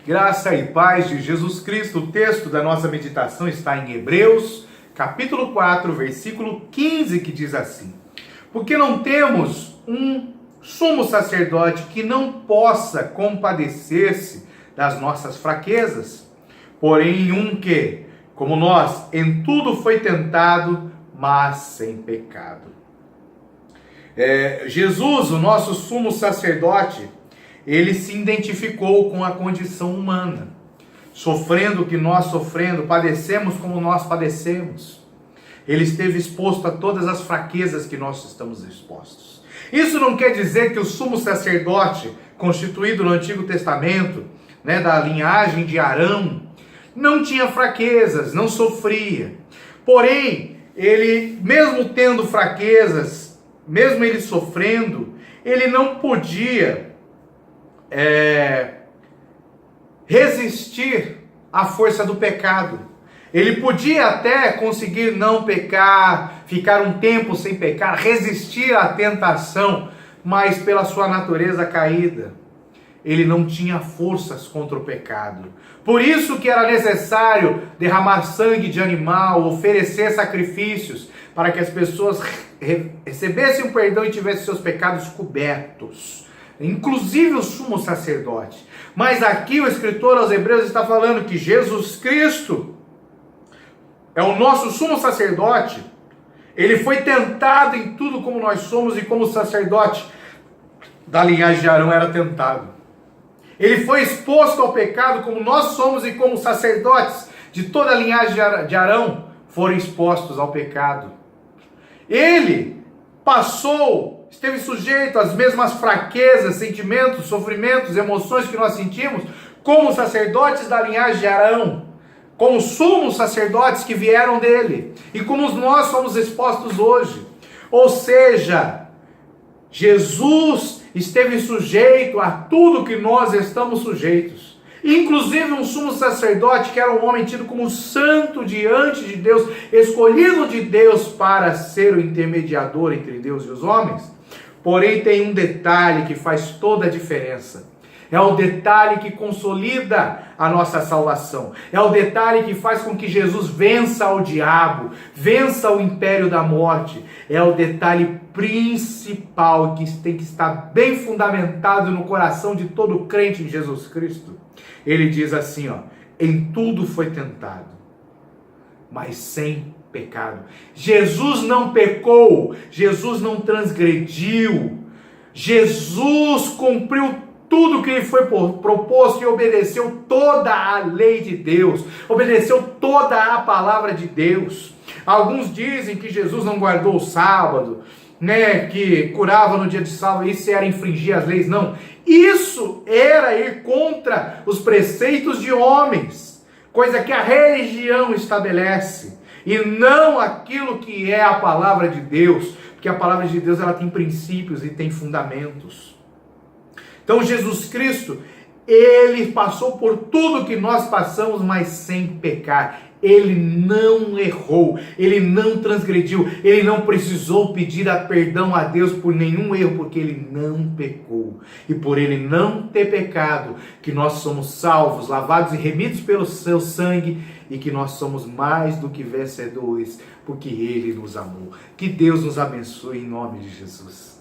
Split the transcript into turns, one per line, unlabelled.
Graça e paz de Jesus Cristo. O texto da nossa meditação está em Hebreus, capítulo 4, versículo 15, que diz assim: porque não temos um sumo sacerdote que não possa compadecer-se das nossas fraquezas, porém um que, como nós, em tudo foi tentado, mas sem pecado. Jesus, o nosso sumo sacerdote, ele se identificou com a condição humana, sofrendo o que nós sofremos, padecemos como nós padecemos. Ele esteve exposto a todas as fraquezas que nós estamos expostos. Isso não quer dizer que o sumo sacerdote, constituído no Antigo Testamento, da linhagem de Arão, não tinha fraquezas, não sofria. Porém, ele, mesmo tendo fraquezas, mesmo ele sofrendo, ele não podia resistir à força do pecado. Ele podia até conseguir não pecar, ficar um tempo sem pecar, resistir à tentação, mas pela sua natureza caída, ele não tinha forças contra o pecado. Por isso que era necessário derramar sangue de animal, oferecer sacrifícios, para que as pessoas recebessem o perdão e tivessem seus pecados cobertos. Inclusive o sumo sacerdote. Mas aqui o escritor aos Hebreus está falando que Jesus Cristo é o nosso sumo sacerdote. Ele foi tentado em tudo como nós somos e como o sacerdote da linhagem de Arão era tentado. Ele foi exposto ao pecado como nós somos e como os sacerdotes de toda a linhagem de Arão foram expostos ao pecado. Ele esteve sujeito às mesmas fraquezas, sentimentos, sofrimentos, emoções que nós sentimos, como os sacerdotes da linhagem de Arão, como os sumos sacerdotes que vieram dele, e como nós somos expostos hoje. Ou seja, Jesus esteve sujeito a tudo que nós estamos sujeitos. Inclusive um sumo sacerdote que era um homem tido como santo diante de Deus, escolhido de Deus para ser o intermediador entre Deus e os homens. Porém tem um detalhe que faz toda a diferença. É o detalhe que consolida a nossa salvação. É o detalhe que faz com que Jesus vença o diabo, vença o império da morte. É o detalhe principal que tem que estar bem fundamentado no coração de todo crente em Jesus Cristo. Ele diz assim, em tudo foi tentado, mas sem pecado. Jesus não pecou, Jesus não transgrediu, Jesus cumpriu tudo que lhe foi proposto e obedeceu toda a lei de Deus, obedeceu toda a palavra de Deus. Alguns dizem que Jesus não guardou o sábado, que curava no dia de sábado, isso era infringir as leis. Não, isso era ir contra os preceitos de homens, coisa que a religião estabelece, e não aquilo que é a palavra de Deus, porque a palavra de Deus ela tem princípios e tem fundamentos. Então Jesus Cristo, ele passou por tudo que nós passamos, mas sem pecar. Ele não errou, ele não transgrediu, ele não precisou pedir perdão a Deus por nenhum erro, porque ele não pecou. E por ele não ter pecado, que nós somos salvos, lavados e remidos pelo seu sangue, e que nós somos mais do que vencedores, porque ele nos amou. Que Deus nos abençoe em nome de Jesus.